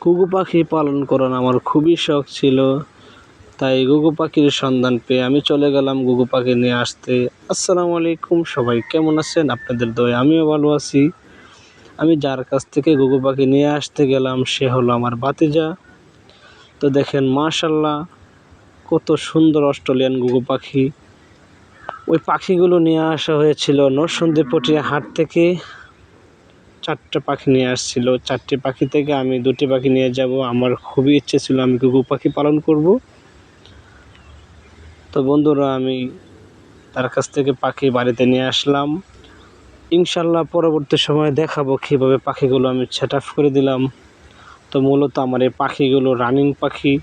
ঘুঘু পাখি পালন করার আমার খুবই শখ ছিল, তাই ঘুঘু পাখির সন্ধান পেয়ে আমি চলে গেলাম ঘুঘু পাখি নিয়ে আসতে। আসসালামু আলাইকুম, সবাই কেমন আছেন? আপনাদের দয়ায় আমিও ভালো আছি। আমি যার কাছ থেকে ঘুঘু পাখি নিয়ে আসতে গেলাম সে হলো আমার ভাতিজা। তো দেখেন মাশাআল্লাহ কত সুন্দর অস্ট্রেলিয়ান ঘুঘু পাখি। ওই পাখিগুলো নিয়ে আসা হয়েছিল নরসিংদী হাট থেকে। 4টা পাখি নিয়ে আসছিল। 4টি পাখি থেকে আমি 2টি পাখি নিয়ে যাব। আমার খুবই ইচ্ছে ছিল আমি ঘুঘু পাখি পালন করব। তো বন্ধুরা আমি তার কাছ থেকে পাখি বাড়িতে নিয়ে আসলাম। ইনশাল্লাহ পরবর্তী সময়ে দেখাবো কীভাবে পাখিগুলো আমি সেট আপ করে দিলাম। তো মূলত আমার এই পাখিগুলো রানিং পাখি।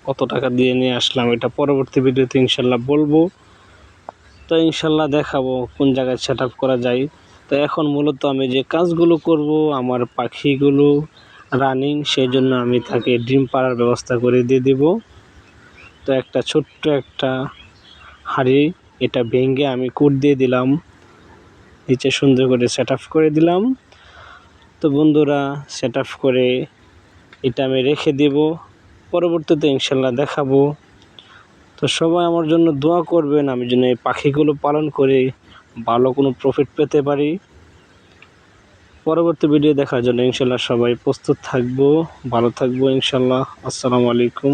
কত টাকা দিয়ে নিয়ে আসলাম এটা পরবর্তী ভিডিওতে ইনশাল্লাহ বলবো। তো ইনশাল্লাহ দেখাবো কোন জায়গায় সেট আপ করা যায়। তো এখন মূলত আমি যে কাজগুলো করব, আমার পাখিগুলো রানিং, সেই জন্য আমি তাকে ডিম পাড়ার ব্যবস্থা করে দিয়ে দেব। তো একটা ছোট্ট একটা হাঁড়ি, এটা ভেঙে আমি কুট দিয়ে দিলাম, নিচে সুন্দর করে সেট আপ করে দিলাম। তো বন্ধুরা সেট আপ করে এটা আমি রেখে দেব, পরবর্তীতে ইনশাল্লাহ দেখাবো। তো সবাই আমার জন্য দোয়া করবেন, আমি যেন এই পাখিগুলো পালন করে ভালো কোনো প্রফিট পেতে পারি। পরবর্তী ভিডিও দেখার জন্য ইনশাল্লাহ সবাই প্রস্তুত থাকবো, ভালো থাকবো ইনশাল্লাহ। আসসালামু আলাইকুম।